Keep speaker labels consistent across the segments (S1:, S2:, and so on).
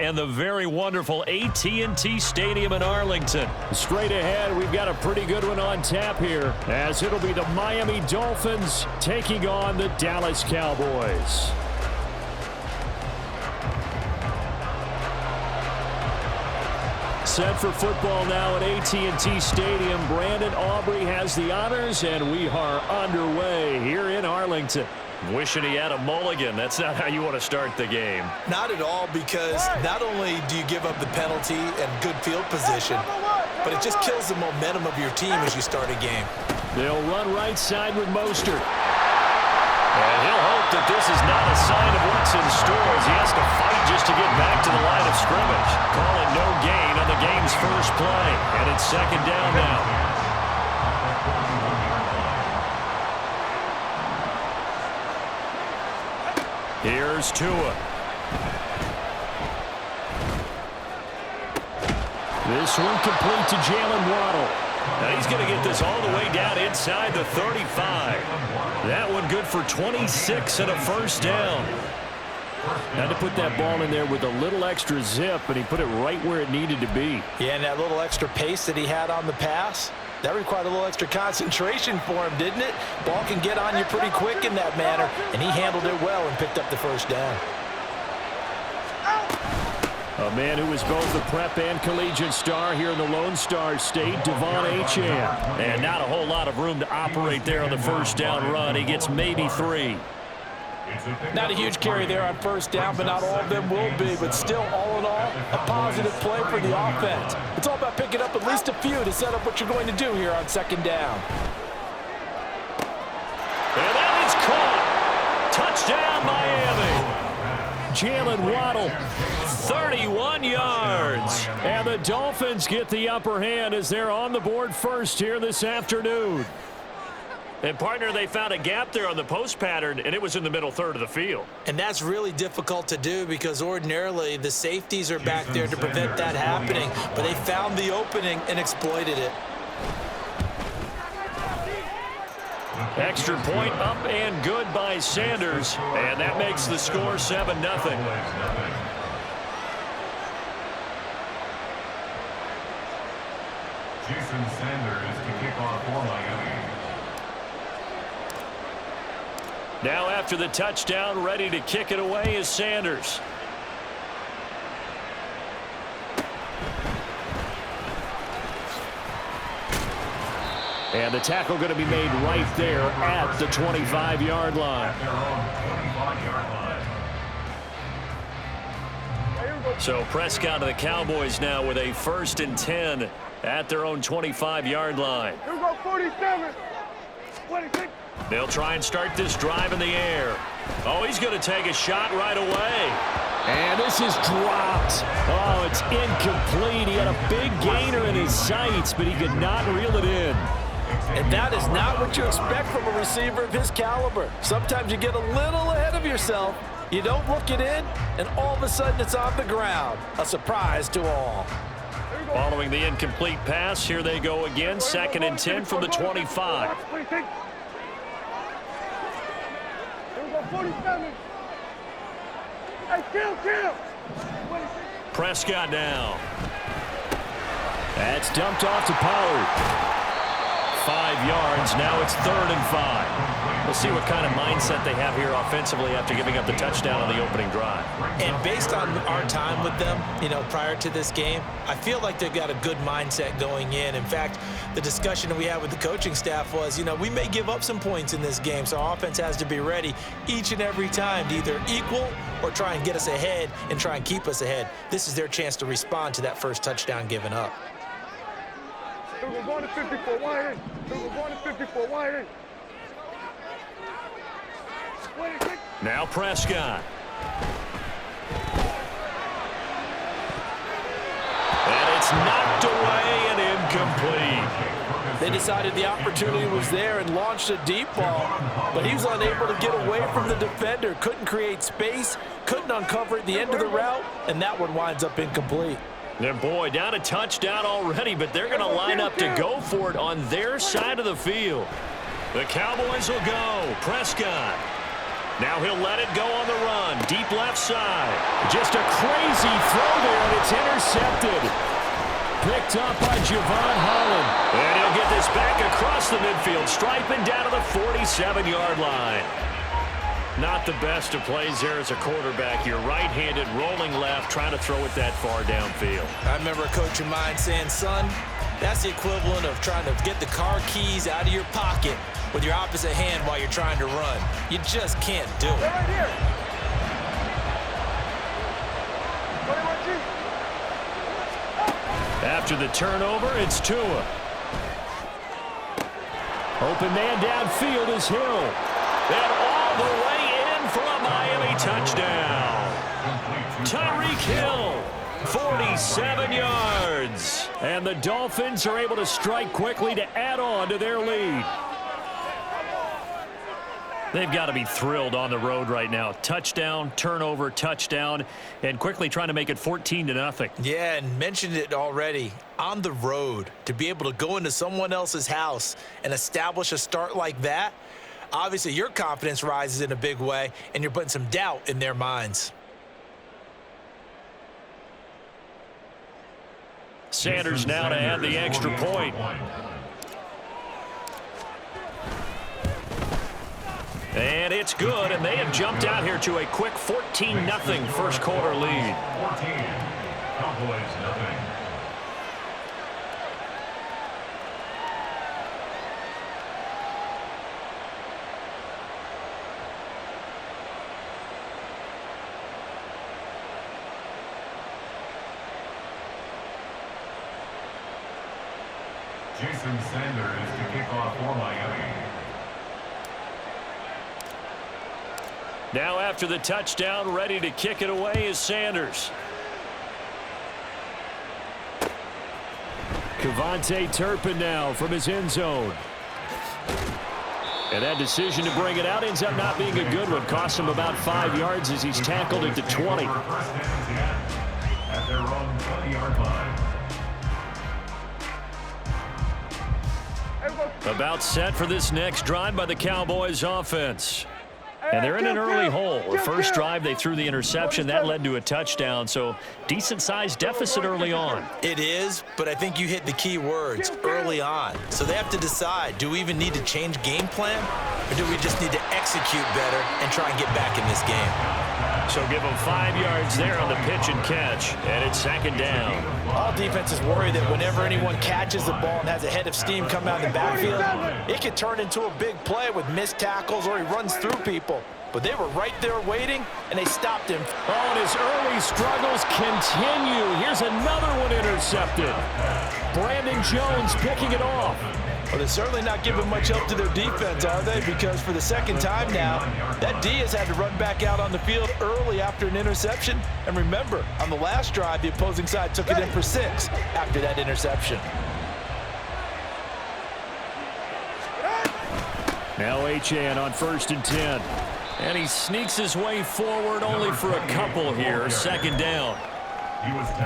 S1: and the very wonderful AT&T Stadium in Arlington.
S2: Straight ahead, we've got a pretty good one on tap here, as it'll be the Miami Dolphins taking on the Dallas Cowboys. Set for football now at AT&T Stadium. Brandon Aubrey has the honors, and we are underway here in Arlington.
S1: Wishing he had a mulligan. That's not how you want to start the game.
S3: Not at all, because not only do you give up the penalty and good field position, but it just kills the momentum of your team as you start a game.
S2: They'll run right side with Mostert.
S1: And he'll hope that this is not a sign of what's in store as he has to fight just to get back to the line of scrimmage. Call it no gain on the game's first play. And it's second down now. Here's Tua.
S2: This one complete to Jalen Waddle.
S1: Now he's going to get this all the way down inside the 35. That one good for 26 and a first down.
S2: Had to put that ball in there with a little extra zip, and he put it right where it needed to be.
S3: Yeah, and that little extra pace that he had on the pass, that required a little extra concentration for him, didn't it? Ball can get on you pretty quick in that manner, and he handled it well and picked up the first down.
S2: A man who was both a prep and collegiate star here in the Lone Star State, Devon Achane.
S1: And not a whole lot of room to operate there on the first down run. He gets maybe 3.
S3: Not a huge carry there on first down, but not all of them will be. But still, all in all, a positive play for the offense. It's all about picking up at least a few to set up what you're going to do here on second down.
S1: And that is caught. Touchdown, Miami.
S2: Jalen Waddle,
S1: 31 yards.
S2: And the Dolphins get the upper hand as they're on the board first here this afternoon.
S1: And, partner, they found a gap there on the post pattern, and it was in the middle third of the field.
S3: And that's really difficult to do because ordinarily the safeties are back there to prevent that happening. But they found the opening and exploited it.
S1: Extra point up and good by Sanders. And that makes the score 7-0.
S4: Jason Sanders to kick off for Miami.
S1: Now after the touchdown, ready to kick it away is Sanders.
S2: And the tackle going to be made right there at the 25-yard line.
S1: So Prescott to the Cowboys now with a 1st and 10 at their own 25-yard line.
S5: Here we go, 47. 26.
S1: They'll try and start this drive in the air. Oh, he's going to take a shot right away.
S2: And this is dropped. Oh, it's incomplete. He had a big gainer in his sights, but he could not reel it in.
S3: And that is not what you expect from a receiver of his caliber. Sometimes you get a little ahead of yourself. You don't look it in, and all of a sudden it's on the ground. A surprise to all.
S1: Following the incomplete pass, here they go again. 2nd and 10 from the 25.
S5: 47. Hey, kill.
S1: Prescott now.
S2: That's dumped off to Pollard.
S1: 5 yards. Now it's 3rd and 5. We'll see what kind of mindset they have here offensively after giving up the touchdown on the opening drive. And based on our time with them, prior to this game, I feel like they've got a good mindset going in. In fact, the discussion that we had with the coaching staff was, we may give up some points in this game, so our offense has to be ready each and every time to either equal or try and get us ahead and try and keep us ahead. This is their chance to respond to that first touchdown given up.
S5: We're going to 54 wide in. We're going to 54 wide in.
S1: Now Prescott. And it's knocked away and incomplete.
S3: They decided the opportunity was there and launched a deep ball, but he was unable to get away from the defender. Couldn't create space, couldn't uncover at the end of the route, and that one winds up incomplete.
S1: And boy, down a touchdown already, but they're going to line up to go for it on their side of the field. The Cowboys will go. Prescott.
S2: Now he'll let it go on the run. Deep left side. Just a crazy throw there, and it's intercepted. Picked up by Javon Holland. And he'll get this back across the midfield, striping down to the 47-yard line. Not the best of plays there as a quarterback. You're right-handed, rolling left, trying to throw it that far downfield.
S3: I remember a coach of mine saying, son, that's the equivalent of trying to get the car keys out of your pocket with your opposite hand while you're trying to run. You just can't do it.
S5: Right here. 21G.
S2: After the turnover, it's Tua. Open man downfield is Hill. And all the way in for a Miami touchdown. Tyreek Hill, 47 yards. And the Dolphins are able to strike quickly to add on to their lead. They've got to be thrilled on the road right now. Touchdown, turnover, touchdown, and quickly trying to make it 14-0.
S3: Yeah, and mentioned it already. On the road, to be able to go into someone else's house and establish a start like that, obviously your confidence rises in a big way, and you're putting some doubt in their minds.
S2: Sanders now to add the extra point. And it's good, and they have jumped out here to a quick 14-0 first quarter lead.
S4: 14, Cowboys nothing. Jason Sanders to kick off for Miami.
S2: Now after the touchdown, ready to kick it away is Sanders. Kevontae Turpin now from his end zone. And that decision to bring it out ends up not being a good one. Cost him about 5 yards as he's tackled at the 20.
S4: At their own 20-yard line.
S2: About set for this next drive by the Cowboys offense. And they're in an early hole. The first drive, they threw the interception. That led to a touchdown, so decent-sized deficit early on.
S3: It is, but I think you hit the key words, early on. So they have to decide, do we even need to change game plan, or do we just need to execute better and try and get back in this game?
S2: So give them 5 yards there on the pitch and catch, and it's second down.
S3: All defenses worry that whenever anyone catches the ball and has a head of steam come out in the backfield, it could turn into a big play with missed tackles or he runs through people. But they were right there waiting, and they stopped him.
S2: Oh, and his early struggles continue. Here's another one intercepted. Brandon Jones picking it off.
S3: Well, they're certainly not giving much help to their defense, are they? Because for the second time now, that D has had to run back out on the field early after an interception. And remember, on the last drive, the opposing side took it in for 6 after that interception.
S2: Now H.N. on 1st and 10. And he sneaks his way forward only for a couple here. Second down.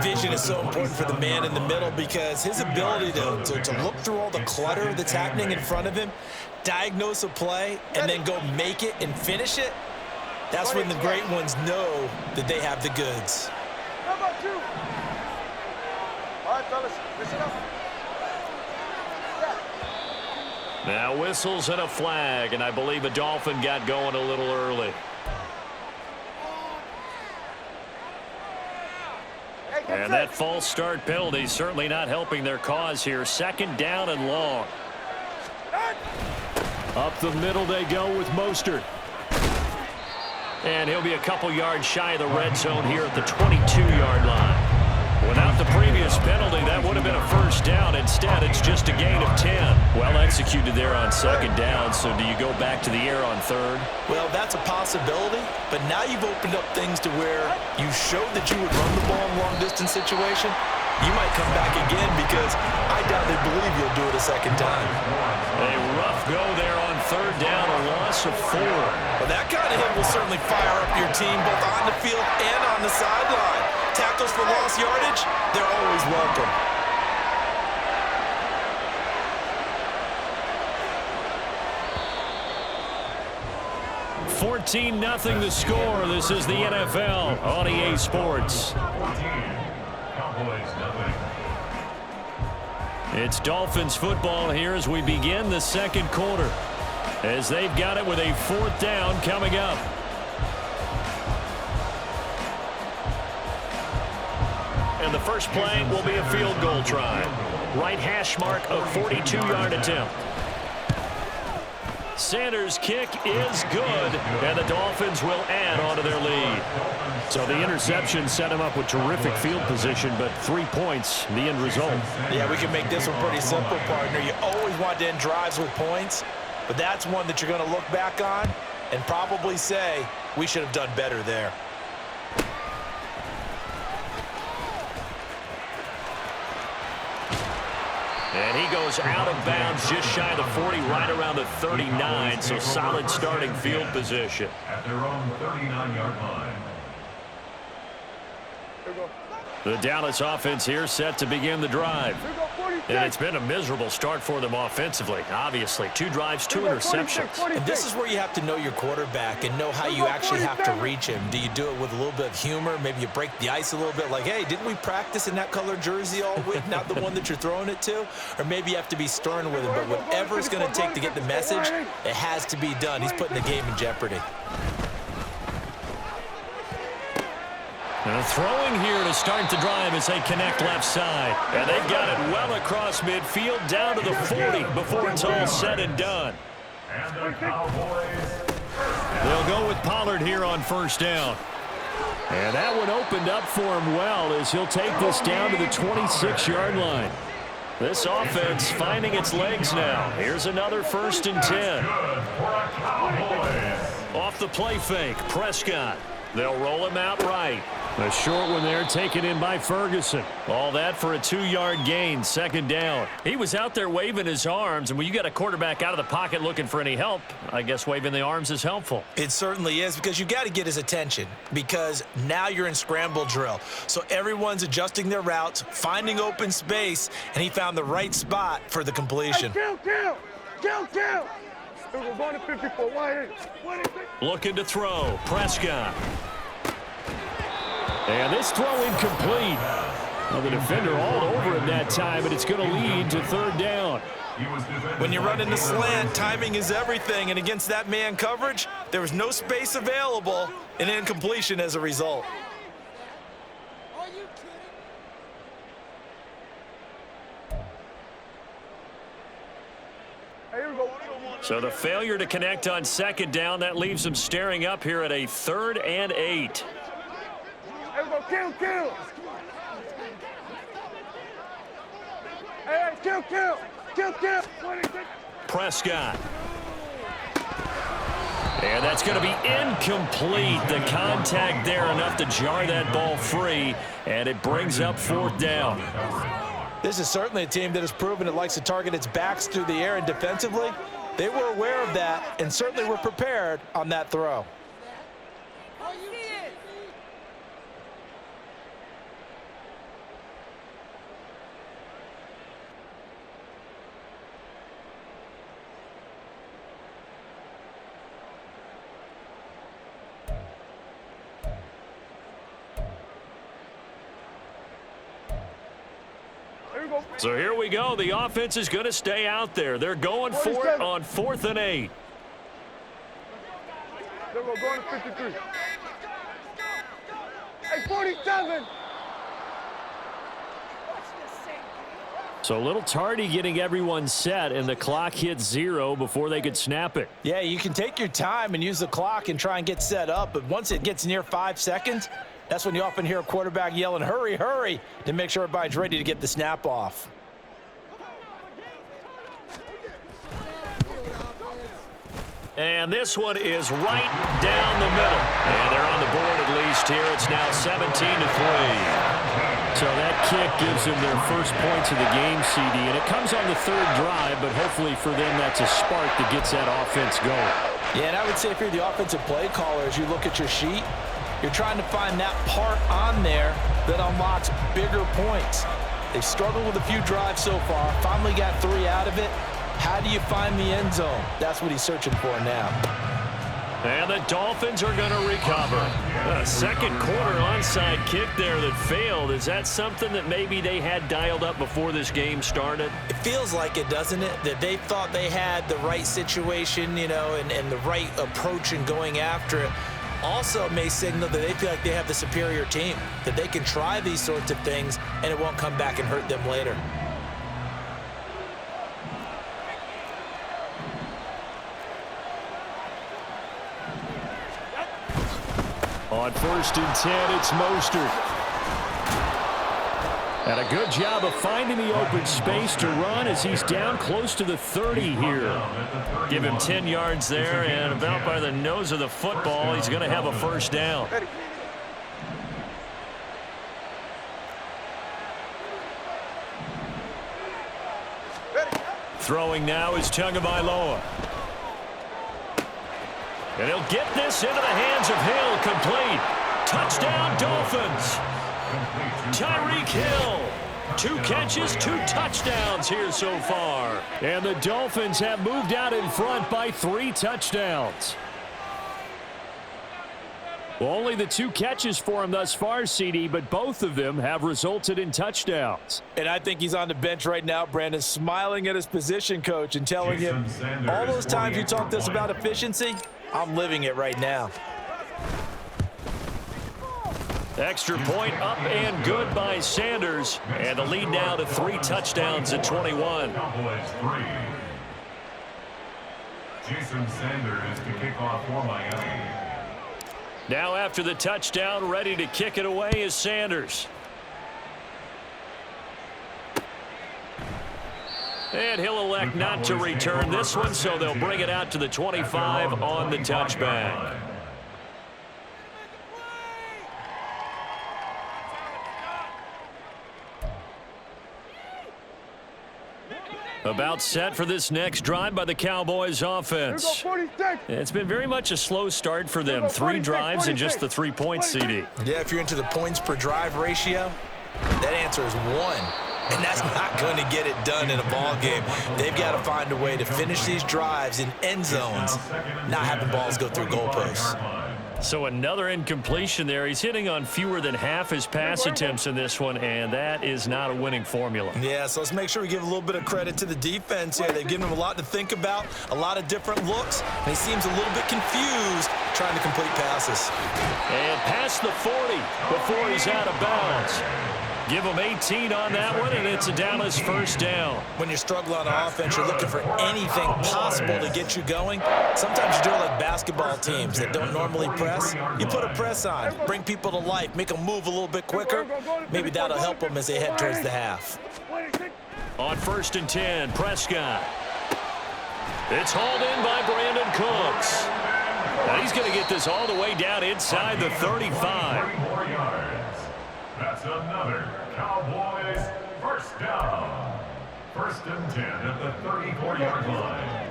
S3: Vision is so important for the man in the middle because his ability to look through all the clutter that's happening in front of him, diagnose a play, and then go make it and finish it, that's when the great ones know that they have the goods.
S5: Number 2. All right, fellas, listen up.
S2: Now whistles and a flag, and I believe a Dolphin got going a little early. And that false start penalty certainly not helping their cause here. Second down and long. Up the middle they go with Mostert. And he'll be a couple yards shy of the red zone here at the 22-yard line. Without the previous penalty, that would have been a first down. Instead, it's just a gain of 10. Well executed there on second down, so do you go back to the air on third?
S3: Well, that's a possibility, but now you've opened up things to where you showed that you would run the ball in a long-distance situation. You might come back again because I doubt they believe you'll do it a second time.
S2: A rough go there on third down, a loss of 4.
S3: Well, that kind of hit will certainly fire up your team both on the field and on the sideline. Tackles for lost yardage, they're always welcome.
S2: 14-0 the score. This is the NFL on EA Sports. It's Dolphins football here as we begin the second quarter, as they've got it with a 4th down coming up. And the first play will be a field goal try. Right hash mark, a 42-yard attempt. Sanders' kick is good, and the Dolphins will add on to their lead. So the interception set him up with terrific field position, but 3 points, the end result.
S3: Yeah, we can make this one pretty simple, partner. You always want to end drives with points, but that's one that you're going to look back on and probably say, we should have done better there.
S2: And he goes out of bounds just shy of the 40, right around the 39, so solid starting field position.
S4: At their own 39-yard line.
S2: The Dallas offense here set to begin the drive. And it's been a miserable start for them offensively. Obviously, 2 drives, 2 interceptions.
S3: And this is where you have to know your quarterback and know how you actually have to reach him. Do you do it with a little bit of humor? Maybe you break the ice a little bit like, hey, didn't we practice in that color jersey all week, not the one that you're throwing it to? Or maybe you have to be stern with him. But whatever it's going to take to get the message, it has to be done. He's putting the game in jeopardy.
S2: And throwing here to start the drive as they connect left side. And they've got it well across midfield down to the 40 before it's all said and done.
S4: And the Cowboys.
S2: They'll go with Pollard here on 1st down. And that one opened up for him well as he'll take this down to the 26-yard line. This offense finding its legs now. Here's another 1st and 10. Off the play fake, Prescott. They'll roll him out right. A short one there taken in by Ferguson. All that for a 2-yard gain, 2nd down. He was out there waving his arms, and when you got a quarterback out of the pocket looking for any help, I guess waving the arms is helpful.
S3: It certainly is, because you got to get his attention, because now you're in scramble drill. So everyone's adjusting their routes, finding open space, and he found the right spot for the completion.
S5: Kill. We're going to 54.
S2: Looking to throw, Prescott. And this throw incomplete. Well, the defender all over him that time, and it's going to lead to 3rd down.
S3: When you run in the slant, timing is everything, and against that man coverage, there was no space available, and incompletion as a result.
S2: So the failure to connect on 2nd down, that leaves them staring up here at a 3rd and 8.
S5: Kill. Hey, kill.
S2: Prescott. And that's going to be incomplete. The contact there enough to jar that ball free, and it brings up 4th down.
S3: This is certainly a team that has proven it likes to target its backs through the air, and defensively, they were aware of that and certainly were prepared on that throw.
S2: So here we go. The offense is going to stay out there. They're going for it on 4th and 8.
S5: They're going to 53. Hey, 47.
S2: So a little tardy getting everyone set, and the clock hits 0 before they could snap it.
S3: Yeah, you can take your time and use the clock and try and get set up, but once it gets near 5 seconds, that's when you often hear a quarterback yelling, hurry, hurry, to make sure everybody's ready to get the snap off.
S2: And this one is right down the middle. And they're on the board at least here. It's now 17-3. So that kick gives them their first points of the game, CD. And it comes on the 3rd drive, but hopefully for them that's a spark that gets that offense going.
S3: Yeah, and I would say if you're the offensive play caller, as you look at your sheet, you're trying to find that part on there that unlocks bigger points. They've struggled with a few drives so far, finally got 3 out of it. How do you find the end zone? That's what he's searching for now.
S2: And the Dolphins are going to recover. A second quarter onside kick there that failed. Is that something that maybe they had dialed up before this game started?
S3: It feels like it, doesn't it? That they thought they had the right situation, you know, and the right approach in going after it. Also may signal that they feel like they have the superior team, that they can try these sorts of things and it won't come back and hurt them later.
S2: On 1st and 10, it's Mostert. And a good job of finding the open space to run as he's down close to the 30 here.
S1: Give him 10 yards there, and about by the nose of the football, he's going to have a first down.
S2: Throwing now is Tagovailoa. And he'll get this into the hands of Hill, complete. Touchdown, Dolphins. Tyreek Hill. 2 catches, 2 touchdowns here so far. And the Dolphins have moved out in front by 3 touchdowns. Well, only the 2 catches for him thus far, CD, but both of them have resulted in touchdowns.
S3: And I think he's on the bench right now, Brandon, smiling at his position coach and telling him, all those times you talked to us about efficiency, I'm living it right now.
S2: Extra point up and good by Sanders. And the lead now to 3 touchdowns at 21.
S4: Cowboys 3. Jason Sanders to kick off for Miami.
S2: Now after the touchdown, ready to kick it away is Sanders. And he'll elect not to return this one, so they'll bring it out to the 25 on the touchback. About set for this next drive by the Cowboys offense. It's been very much a slow start for them. 3 drives and just the 3-point CD.
S3: Yeah, if you're into the points per drive ratio, that answer is 1. And that's not going to get it done in a ball game. They've got to find a way to finish these drives in end zones, not having balls go through goalposts.
S2: So another incompletion there. He's hitting on fewer than half his pass attempts in this one, and that is not a winning formula.
S3: Yeah, so let's make sure we give a little bit of credit to the defense here. They've given him a lot to think about, a lot of different looks, and he seems a little bit confused trying to complete passes.
S2: And past the 40 before he's out of bounds. Give him 18 on that one, and it's a Dallas first down.
S3: When you struggle on offense, you're looking for anything possible to get you going. Sometimes you do it like basketball teams that don't normally press. You put a press on, bring people to life, make them move a little bit quicker. Maybe that'll help them as they head towards the half.
S2: On 1st and 10, Prescott. It's hauled in by Brandon Cooks. Now he's going to get this all the way down inside the 35.
S4: That's another Cowboys first down. 1st and 10 at the 34-yard line.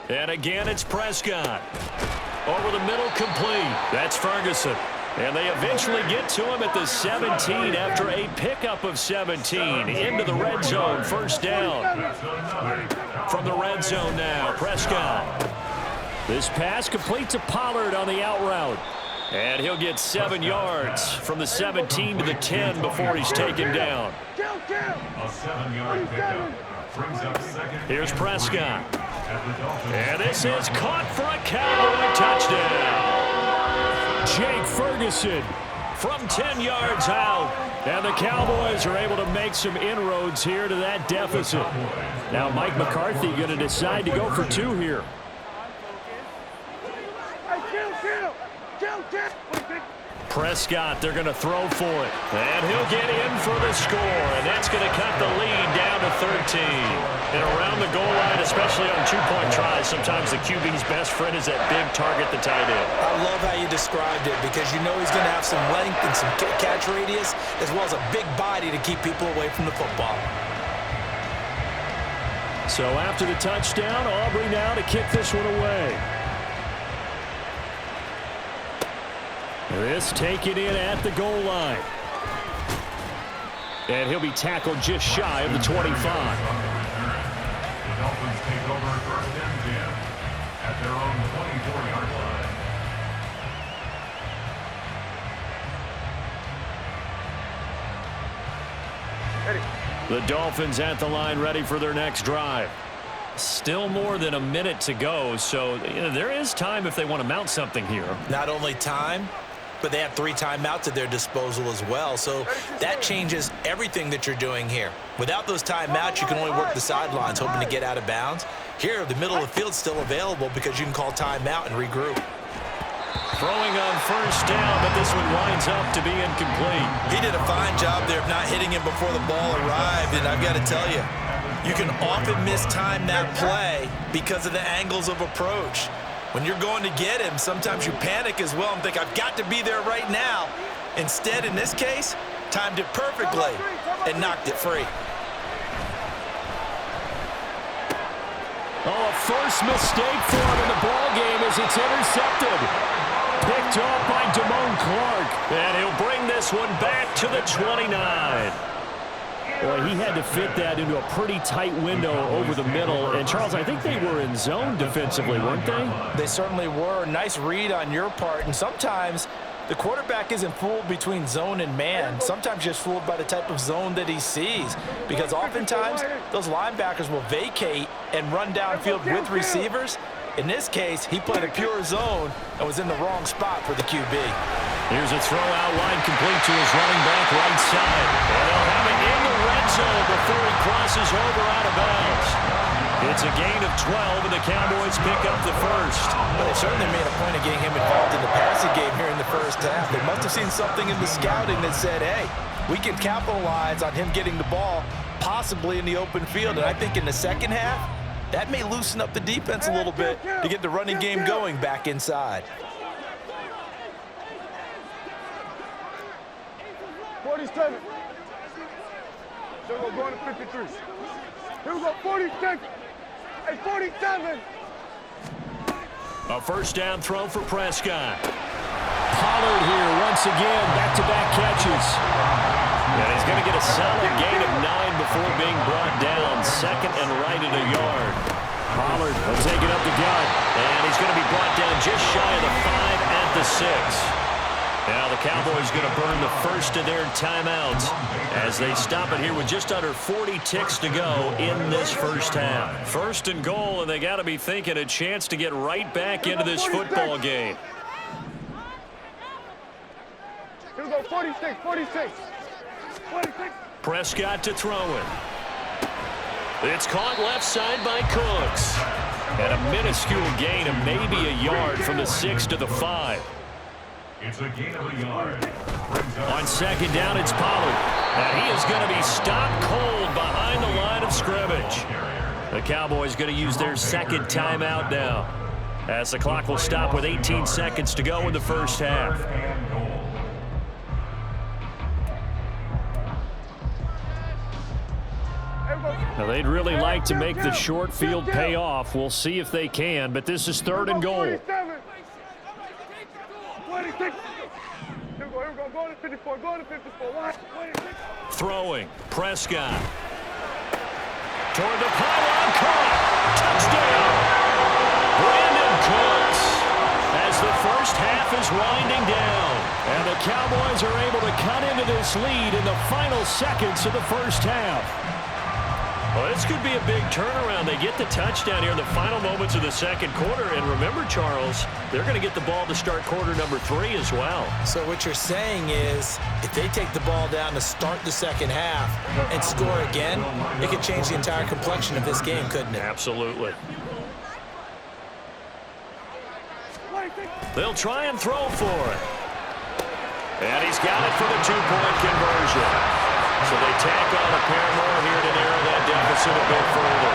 S2: And again, it's Prescott. Over the middle, complete. That's Ferguson. And they eventually get to him at the 17 after a pickup of 17 into the red zone. First down. From the red zone now, Prescott. This pass complete to Pollard on the out route. And he'll get 7 yards from the 17 to the 10 before he's taken down.
S4: A 7-yard pickup brings up second.
S2: Here's Prescott. And this is caught for a Cowboy touchdown. Jake Ferguson from 10 yards out. And the Cowboys are able to make some inroads here to that deficit. Now Mike McCarthy going to decide to go for 2 here. Prescott, they're going to throw for it. And he'll get in for the score. And that's going to cut the lead down to 13. And around the goal line, especially on 2-point tries, sometimes the QB's best friend is that big target, the tight end.
S3: I love how you described it because you know he's going to have some length and some catch radius as well as a big body to keep people away from the football.
S2: So after the touchdown, Aubrey now to kick this one away. This taken in at the goal line. And he'll be tackled just shy of the 25.
S4: The Dolphins take over 1st and 10 at their own 24-yard line.
S2: The Dolphins at the line, ready for their next drive.
S1: Still more than a minute to go, so there is time if they want to mount something here.
S3: Not only time, but they have 3 timeouts at their disposal as well. So that changes everything that you're doing here. Without those timeouts, you can only work the sidelines, hoping to get out of bounds. Here, the middle of the field's still available because you can call timeout and regroup.
S1: Throwing on 1st down, but this one winds up to be incomplete.
S3: He did a fine job there of not hitting him before the ball arrived, and I've got to tell you, you can often mistime that play because of the angles of approach. When you're going to get him, sometimes you panic as well and think, I've got to be there right now. Instead, in this case, timed it perfectly and knocked it free.
S2: Oh, a first mistake for him in the ball game as it's intercepted. Picked off by Damone Clark.
S1: And he'll bring this one back to the 29.
S2: Boy, he had to fit that into a pretty tight window over the middle. And, Charles, I think they were in zone defensively, weren't they?
S3: They certainly were. Nice read on your part. And sometimes the quarterback isn't fooled between zone and man. Sometimes just fooled by the type of zone that he sees. Because oftentimes, those linebackers will vacate and run downfield with receivers. In this case, he played a pure zone and was in the wrong spot for the QB.
S1: Here's a throw out wide complete to his running back right side. And they'll have it in the red zone before he crosses over out of bounds. It's a gain of 12, and the Cowboys pick up the first.
S3: Well, they certainly made a point of getting him involved in the passing game here in the first half. They must have seen something in the scouting that said, hey, we can capitalize on him getting the ball possibly in the open field. And I think in the second half, that may loosen up the defense a little bit to get the running game going back inside.
S5: 47. Here we go, going to 53. Here we go, 46. Hey, 47.
S1: A first down throw for Prescott.
S2: Pollard here once again, back-to-back catches.
S1: And he's going to get a solid gain of 9 before being brought down. 2nd and right at a yard.
S2: Pollard will take it up the gut.
S1: And he's going to be brought down just shy of the 5 at the 6. Now the Cowboys going to burn the first of their timeouts as they stop it here with just under 40 ticks to go in this first half. 1st and goal, and they got to be thinking a chance to get right back into this football game.
S5: Here we go, 46, 46. 46.
S1: Prescott to throw it. It's caught left side by Cooks. And a minuscule gain of maybe a yard from the 6 to the 5.
S4: It's a gain of a yard.
S1: On 2nd down, it's Pollard. And he is going to be stopped cold behind the line of scrimmage. The Cowboys going to use their 2nd timeout now, as the clock will stop with 18 seconds to go in the first half.
S2: Now, they'd really like to make the short field pay off. We'll see if they can, but this is 3rd and goal.
S5: 47. 26. Here we go, going to 54, going to 54. 26.
S1: Throwing, Prescott. Toward the pylon, caught. Touchdown. Brandon Cooks. As the first half is winding down.
S2: And the Cowboys are able to cut into this lead in the final seconds of the first half.
S1: Well, this could be a big turnaround. They get the touchdown here in the final moments of the 2nd quarter. And remember, Charles, they're going to get the ball to start quarter number 3 as well.
S3: So what you're saying is if they take the ball down to start the 2nd half and score again, it could change the entire complexion of this game, couldn't it?
S1: Absolutely. They'll try and throw for it. And he's got it for the 2-point conversion. So they tack on a pair more here to narrow that deficit a bit
S2: further.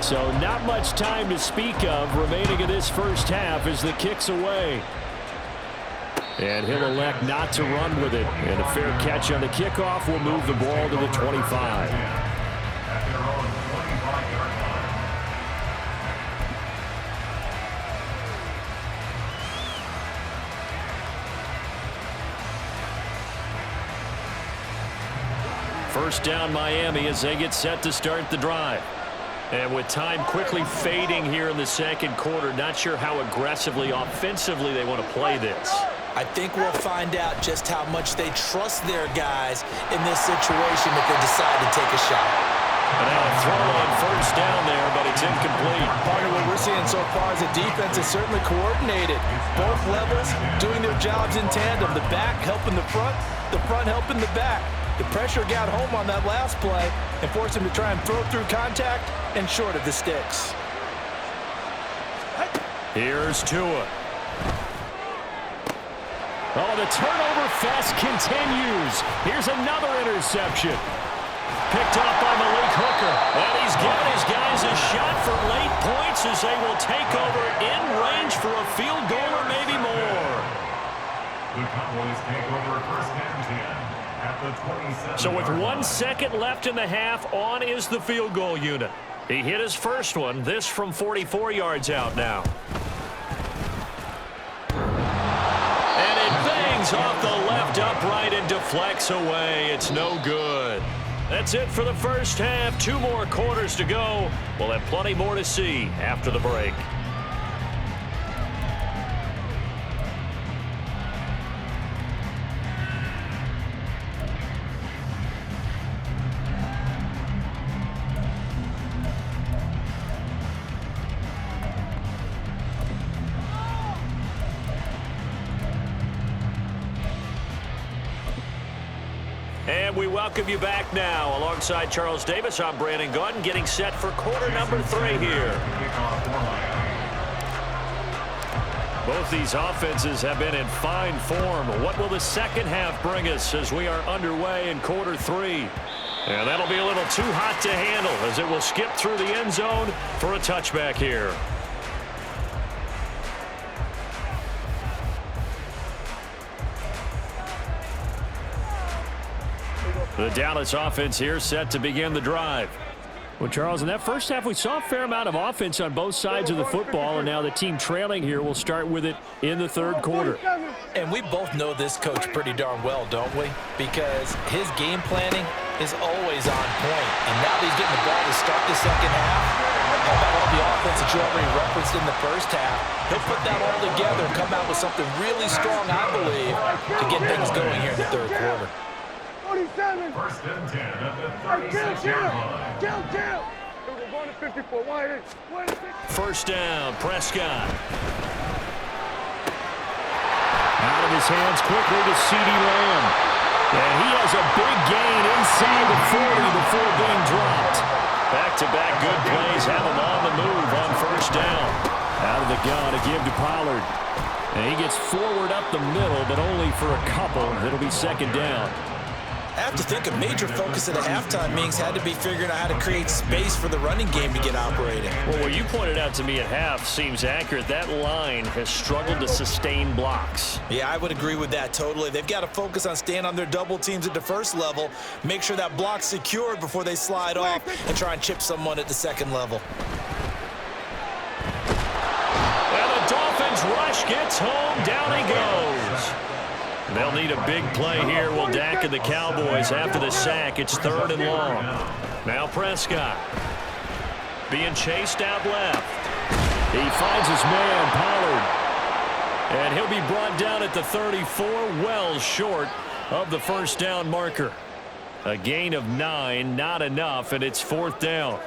S2: So not much time to speak of remaining in this first half as the kick's away. And he'll elect not to run with it. And a fair catch on the kickoff will move the ball to the 25. First down Miami as they get set to start the drive. And with time quickly fading here in the second quarter, not sure how aggressively, offensively they want to play this.
S3: I think we'll find out just how much they trust their guys in this situation if they decide to take a shot.
S2: And now a throw on first down there, but it's incomplete.
S3: Partner, what we're seeing so far is the defense is certainly coordinated. Both levels doing their jobs in tandem. The back helping the front helping the back. The pressure got home on that last play and forced him to try and throw through contact and short of the sticks.
S2: Here's Tua. Oh, the turnover fest continues. Here's another interception. Picked off by Malik Hooker. And he's given his guys a shot for late points as they will take over in range for a field goal or maybe more.
S4: The Cowboys take over first and 10 at the 27.
S2: So with 1 second left in the half, on is the field goal unit. He hit his first one, this from 44 yards out now. And it bangs off the left upright and deflects away. It's no good. That's it for the first half. 2 more quarters to go. We'll have plenty more to see after the break. And we welcome you back now. Alongside Charles Davis, I'm Brandon Gaudin, getting set for quarter number 3 here. Both these offenses have been in fine form. What will the second half bring us as we are underway in quarter 3? And that'll be a little too hot to handle as it will skip through the end zone for a touchback here. The Dallas offense here set to begin the drive. Well, Charles, in that first half, we saw a fair amount of offense on both sides of the football, and now the team trailing here will start with it in the third quarter.
S3: And we both know this coach pretty darn well, don't we? Because his game planning is always on point. And now that he's getting the ball to start the second half, how about all the offense that you already referenced in the first half? He'll put that all together and come out with something really strong, I believe, to get things going here in the third quarter.
S5: 47.
S4: First and 10 at the 36-yard line.
S5: Kill. We're going to 54. Wide in.
S2: First down, Prescott. Out of his hands quickly to CeeDee Lamb. And he has a big gain inside the 40 before being dropped. Back-to-back good plays have him on the move on first down. Out of the gun to give to Pollard. And he gets forward up the middle, but only for a couple. It'll be second down.
S3: I have to think a major focus of the halftime meetings had to be figuring out how to create space for the running game to get operating.
S2: Well, what you pointed out to me at half seems accurate. That line has struggled to sustain blocks.
S3: Yeah, I would agree with that totally. They've got to focus on staying on their double teams at the first level, make sure that block's secured before they slide off and try and chip someone at the second level.
S2: And the Dolphins rush gets home. Down he goes. They'll need a big play here. Will Dak and the Cowboys after the sack. It's third and long. Now Prescott being chased out left. He finds his man, Pollard. And he'll be brought down at the 34, well short of the first down marker. A gain of 9, not enough, and it's fourth down.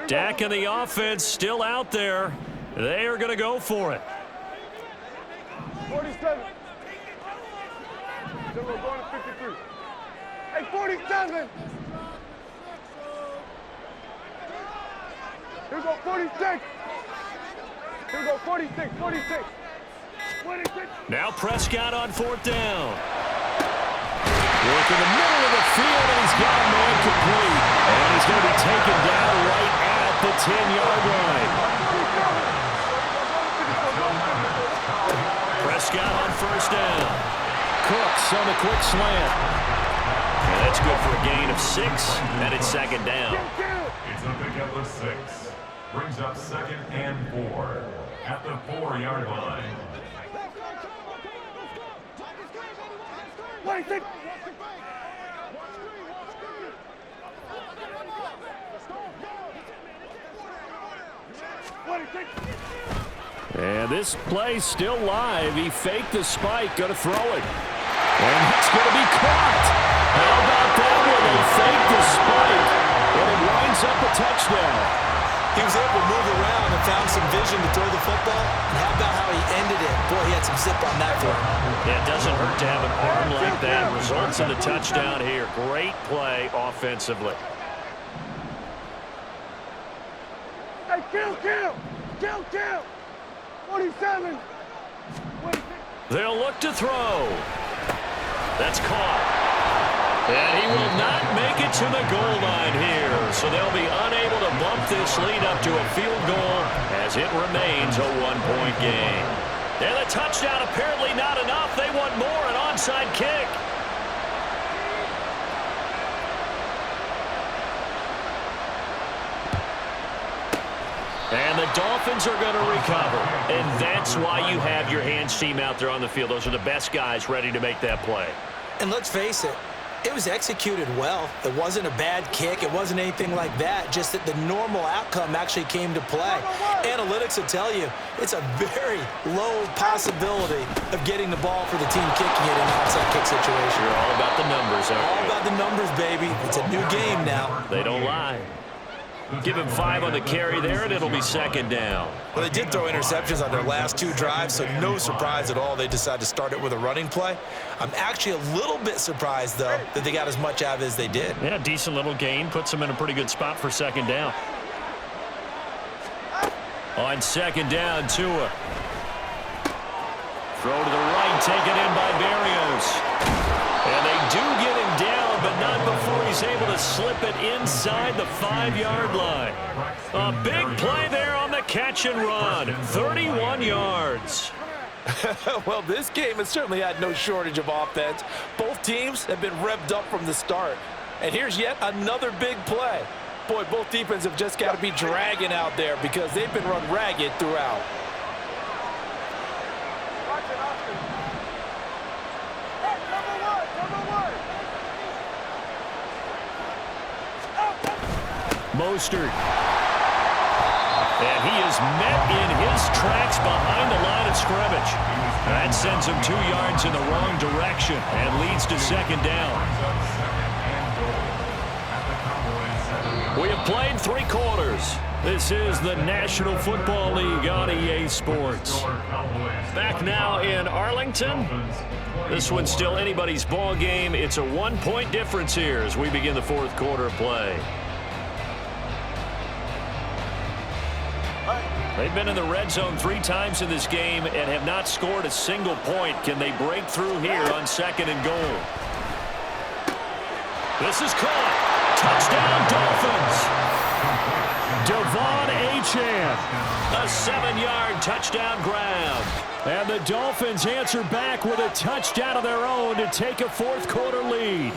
S2: Dak and the offense still out there. They are going to go for it.
S5: 47. We're going to 53. Hey, 47. Here we go, 46. Here we go, 46, 46. 46.
S2: Now Prescott on fourth down. Work in the middle of the field, and he's got a man complete. And he's going to be taken down right at the 10-yard line. Prescott on first down. Cooks on the quick slant. And that's good for a gain of 6, and it's second down.
S4: It's a pickup of 6. brings up 2nd and 4 at the 4-yard line.
S5: Wait,
S2: And this play's still live. He faked the spike, going to throw it. And it's going to be caught. How about that one? They faked the spike, and it winds up a touchdown.
S3: He was able to move around and found some vision to throw the football. And how about how he ended it? Boy, he had some zip on that throw.
S1: Yeah, it doesn't hurt to have an arm like that. Results in the touchdown here. Great play offensively.
S5: Hey, kill! 47.
S2: They'll look to throw. That's caught. And he will not make it to the goal line here. So they'll be unable to bump this lead up to a field goal as it remains a one-point game. And the touchdown apparently not enough. They want more, an onside kick. And the Dolphins are going to recover. And that's why you have your hands team out there on the field. Those are the best guys ready to make that play.
S3: And let's face it, it was executed well. It wasn't a bad kick. It wasn't anything like that. Just that the normal outcome actually came to play. Analytics will tell you it's a very low possibility of getting the ball for the team kicking it in an onside kick situation.
S1: You're all about the numbers, aren't you?
S3: All about the numbers, baby. It's a new game now.
S1: They don't lie. Give him 5 on the carry there, and it'll be 2nd down.
S3: Well, they did throw interceptions on their last 2 drives, so no surprise at all they decided to start it with a running play. I'm actually a little bit surprised, though, that they got as much out of it as they did.
S2: Yeah, decent little gain. Puts them in a pretty good spot for 2nd down. On 2nd down, Tua. Throw to the right, taken in by Berrios. And they do get him down, but not before he's able to slip it inside the 5-yard line. A big play there on the catch and run. 31 yards.
S3: Well, this game has certainly had no shortage of offense. Both teams have been revved up from the start. And here's yet another big play. Boy, both defenses have just got to be dragging out there because they've been run ragged throughout.
S2: Mostert. And he is met in his tracks behind the line of scrimmage. That sends him 2 yards in the wrong direction and leads to 2nd down. We have played 3 quarters. This is the National Football League on EA Sports. Back now in Arlington. This one's still anybody's ball game. It's a 1-point difference here as we begin the 4th quarter of play. They've been in the red zone 3 times in this game and have not scored a single point. Can they break through here on 2nd and goal? This is caught. Touchdown, Dolphins. Devon Achane. A 7-yard touchdown grab. And the Dolphins answer back with a touchdown of their own to take a 4th quarter lead.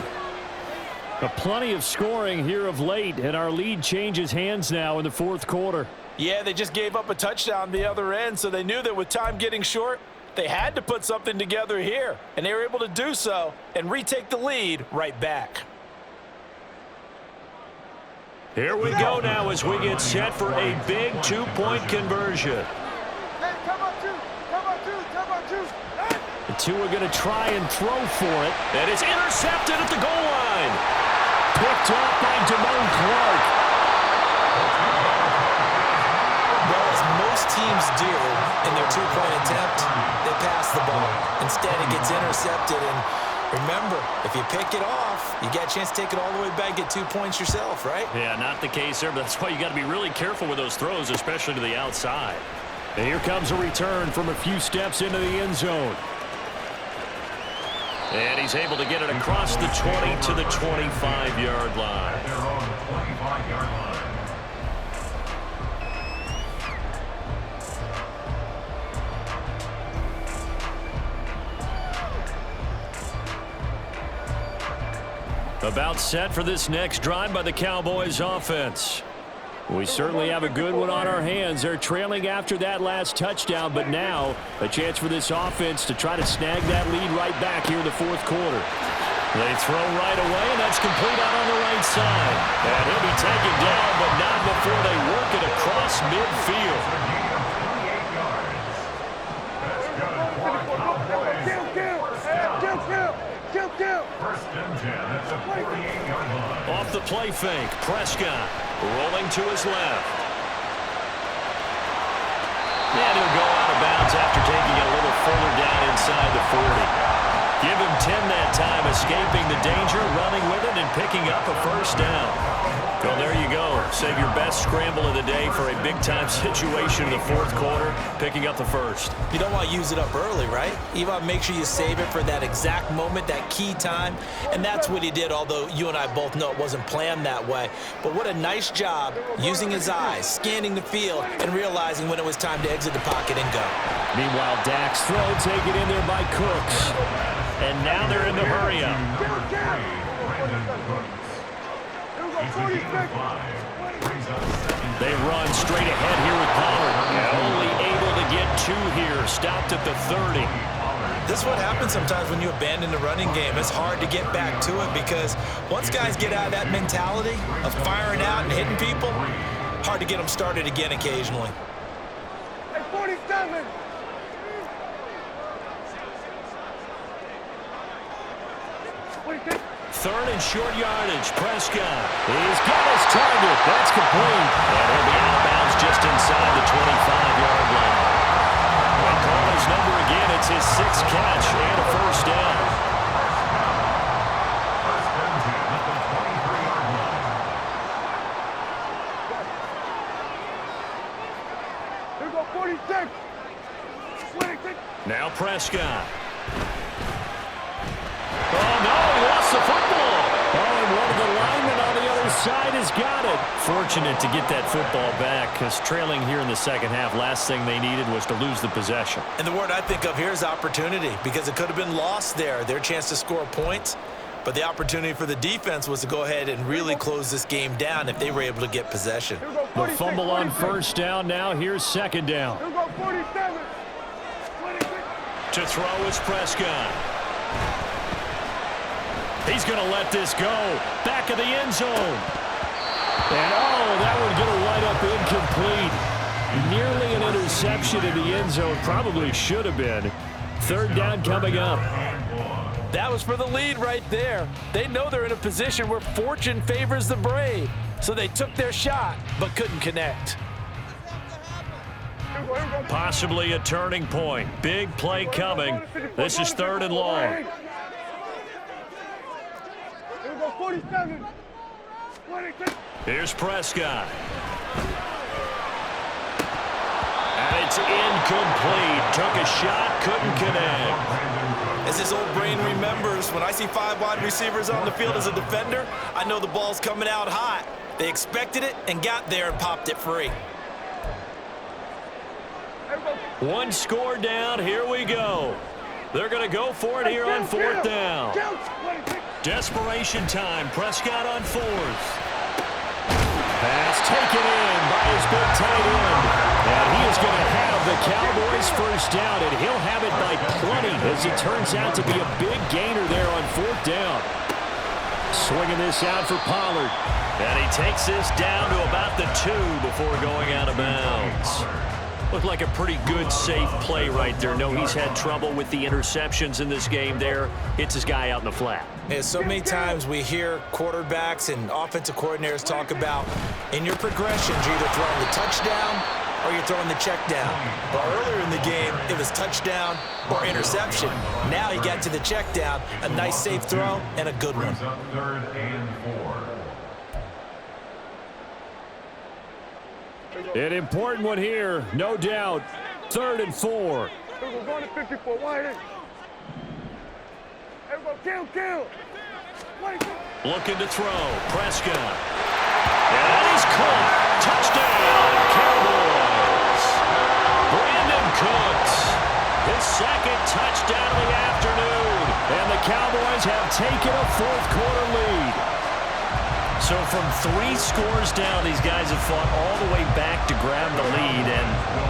S2: Plenty of scoring here of late, and our lead changes hands now in the 4th quarter.
S3: Yeah, they just gave up a touchdown the other end, so they knew that with time getting short, they had to put something together here. And they were able to do so and retake the lead right back.
S2: Here we go now as we get set for a big 2-point conversion.
S5: Hey, come on, two.
S2: The two are going to try and throw for it. And it's intercepted at the goal line. Picked off by Damone Clark.
S3: Well, as most teams do in their 2-point attempt, they pass the ball. Instead, it gets intercepted. And remember, if you pick it off, you got a chance to take it all the way back, get 2 points yourself, right?
S2: Yeah, not the case there, but that's why you got to be really careful with those throws, especially to the outside. And here comes a return from a few steps into the end zone. And he's able to get it across the 20 to the 25-yard line.
S4: Their own 25-yard line.
S2: About set for this next drive by the Cowboys offense. We certainly have a good one on our hands. They're trailing after that last touchdown, but now a chance for this offense to try to snag that lead right back here in the fourth quarter. They throw right away, and that's complete out on the right side. And he'll be taken down, but not before they work it across midfield.
S4: First and 10 at the 48-yard line.
S1: Off the play fake, Prescott rolling to his left. And he'll go out of bounds after taking it a little further down inside the 40. Give him 10 that time, escaping the danger, running with it, and picking up a first down. Well, there you go. Save your best scramble of the day for a big-time situation in the fourth quarter, picking up the first.
S3: You don't want to use it up early, right? You want to make sure you save it for that exact moment, that key time. And that's what he did, although you and I both know it wasn't planned that way. But what a nice job using his eyes, scanning the field, and realizing when it was time to exit the pocket and go.
S2: Meanwhile, Dak's throw taken in there by Cooks.
S1: And now they're in the hurry-up. They run straight ahead here with Pollard. Only able to get 2 here. Stopped at the 30.
S3: This is what happens sometimes when you abandon the running game. It's hard to get back to it because once guys get out of that mentality of firing out and hitting people, hard to get them started again occasionally.
S5: Hey, 47!
S1: Third and short yardage. Prescott. He's got his target. That's complete. And he'll be out of bounds just inside the 25-yard line. They call his number again. It's his 6th catch and a first down.
S4: First and 10 at the 23-yard line.
S5: Here go 46! 26!
S1: Now Prescott. Oh, no, he lost the football.
S2: Oh, and one of the linemen on the other side has got it.
S1: Fortunate to get that football back because trailing here in the second half, last thing they needed was to lose the possession.
S3: And the word I think of here is opportunity because it could have been lost there. Their chance to score points. But the opportunity for the defense was to go ahead and really close this game down if they were able to get possession.
S2: The fumble on first down. Now here's second down.
S5: Here go 47! 26!
S1: To throw is Prescott. He's going to let this go. Back of the end zone.
S2: And, oh, that one going to wind up incomplete. Nearly an interception in the end zone. Probably should have been. Third down coming up.
S3: That was for the lead right there. They know they're in a position where fortune favors the brave. So they took their shot, but couldn't connect.
S1: Possibly a turning point. Big play coming. This is 3rd and long.
S5: Here go 47! 26!
S1: Here's Prescott. And it's incomplete. Took a shot, couldn't connect.
S3: As his old brain remembers, when I see 5 wide receivers on the field as a defender, I know the ball's coming out hot. They expected it and got there and popped it free.
S1: One score down. Here we go. They're going to go for it here on 4th down. Desperation time. Prescott on 4th. Pass taken in by his big tight end. And he is going to have the Cowboys first down, and he'll have it by plenty as it turns out to be a big gainer there on 4th down. Swinging this out for Pollard. And he takes this down to about the 2 before going out of bounds. Looked like a pretty good, safe play right there. No, he's had trouble with the interceptions in this game there. Hits his guy out in the flat.
S3: Yeah, so many times we hear quarterbacks and offensive coordinators talk about in your progressions, you're either throwing the touchdown or you're throwing the check down. But earlier in the game, it was touchdown or interception. Now he got to the check down, a nice safe throw, and a good one.
S4: 3rd and 4.
S2: An important one here, no doubt. 3rd and 4.
S5: Here go going to 54. Wide in. Here go kill. 26!
S1: Looking to throw. Prescott. And he's caught. Touchdown, Cowboys. Brandon Cooks. His 2nd touchdown of the afternoon. And the Cowboys have taken a 4th quarter lead. So from 3 scores down, these guys have fought all the way back to grab the lead. And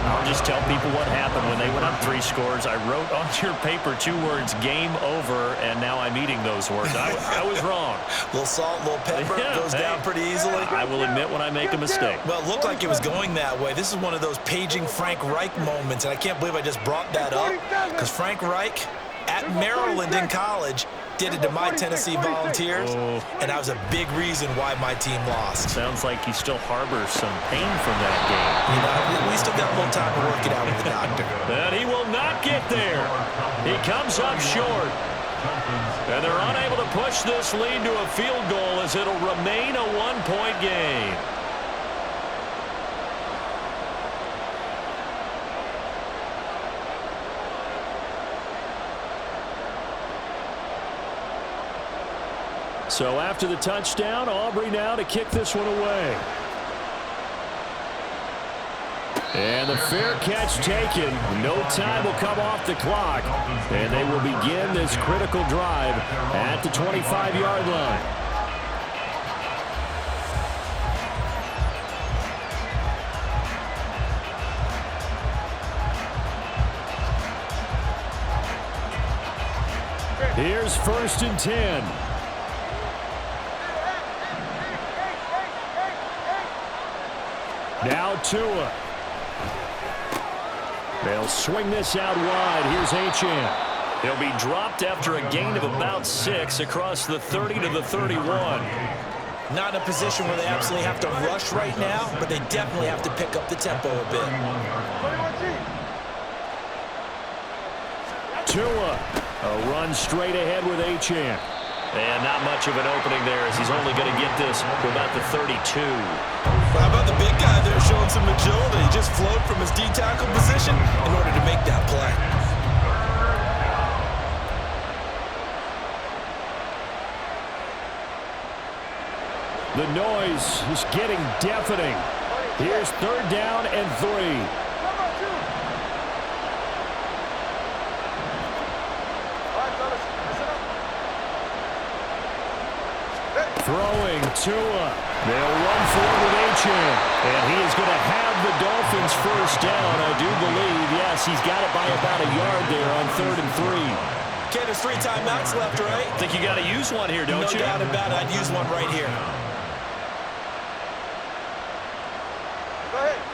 S1: I'll just tell people what happened when they went up 3 scores. I wrote on your paper 2 words, game over, and now I'm eating those words. I was wrong.
S3: A little salt, a little pepper, goes down pretty easily.
S1: I will admit when I make a mistake.
S3: Well, it looked like it was going that way. This is one of those paging Frank Reich moments, and I can't believe I just brought that up, because Frank Reich at Maryland in college did it to my Tennessee Volunteers, and that was a big reason why my team lost.
S1: Sounds like he still harbors some pain from that game.
S3: You know, we still got a little time to work it out with the doctor.
S2: And he will not get there. He comes up short. And they're unable to push this lead to a field goal as it'll remain a 1-point game. So after the touchdown, Aubrey now to kick this one away. And the fair catch taken. No time will come off the clock. And they will begin this critical drive at the 25-yard line. Here's 1st and 10. Now Tua. They'll swing this out wide. Here's H2H. He'll be dropped after a gain of about 6 across the 30 to the 31.
S3: Not in a position where they absolutely have to rush right now, but they definitely have to pick up the tempo a bit.
S2: Tua. A run straight ahead with H2H.
S1: And not much of an opening there as he's only going to get this to about the 32.
S3: How about the big guy there showing some agility? He just flowed from his D-tackle position in order to make that play.
S2: The noise is getting deafening. Here's 3rd down and 3. Throwing Tua. They'll run forward with H2H. And he is going to have the Dolphins 1st down, I do believe. Yes, he's got it by about a yard there on 3rd and 3.
S3: Okay, there's 3 timeouts left, right?
S1: I think you got to use one here, don't you?
S3: No doubt about it. I'd use one right here.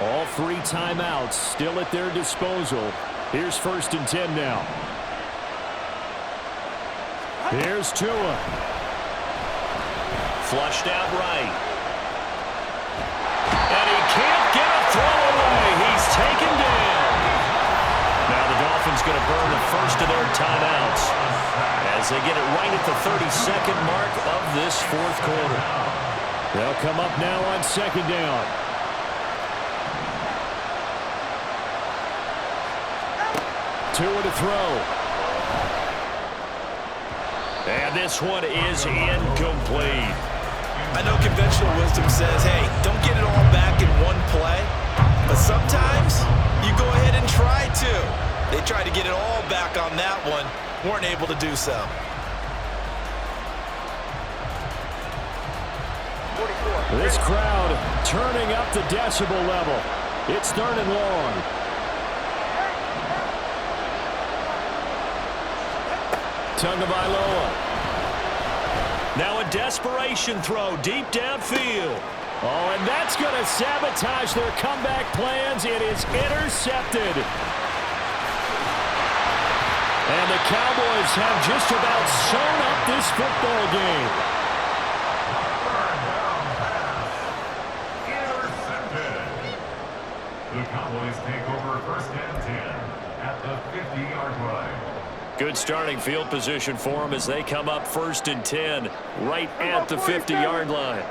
S2: All 3 timeouts still at their disposal. Here's 1st and 10 now. Here's Tua.
S1: Flushed out right. And he can't get a throw away. He's taken down. Now the Dolphins going to burn the first of their timeouts as they get it right at the 32nd mark of this 4th quarter.
S2: They'll come up now on 2nd down. Tua to throw. And this one is incomplete.
S3: I know conventional wisdom says, hey, don't get it all back in one play. But sometimes you go ahead and try to. They tried to get it all back on that one. Weren't able to do so.
S2: This crowd turning up the decibel level. It's 3rd and long. Tagovailoa. Now a desperation throw deep downfield. Oh, and that's going to sabotage their comeback plans. It is intercepted. And the Cowboys have just about sewn up this football game.
S4: Intercepted. The Cowboys take over 1st and 10 at the 50-yard line.
S2: Good starting field position for them as they come up 1st and 10 right at the 50-yard line.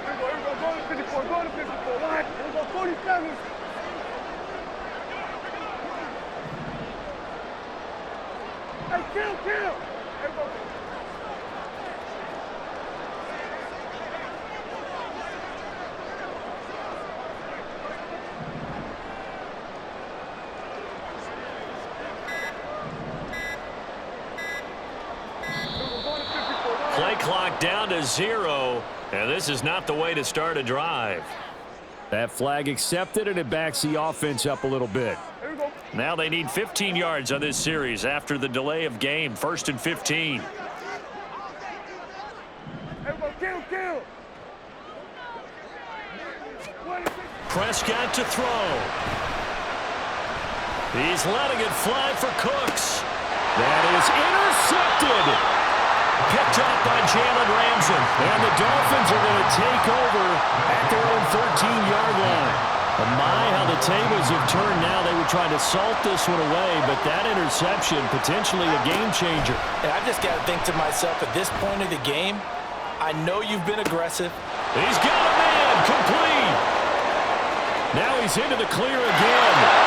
S5: Here we go. Go to 54. Go to 54. Line. Here we go. 47. Hey, kill. Here we go.
S2: Play clock down to 0, and this is not the way to start a drive.
S1: That flag accepted, and it backs the offense up a little bit.
S5: Here we go.
S2: Now they need 15 yards on this series after the delay of game. 1st and 15.
S5: Here we go. Kill.
S2: Prescott to throw. He's letting it fly for Cooks.
S1: That is intercepted.
S2: Picked up by Jalen Ramsey.
S1: And the Dolphins are going to take over at their own 13-yard line. Oh my, how the tables have turned now. They were trying to salt this one away, but that interception, potentially a game changer.
S3: And I just got to think to myself, at this point of the game, I know you've been aggressive.
S2: He's got a man complete.
S1: Now he's into the clear again.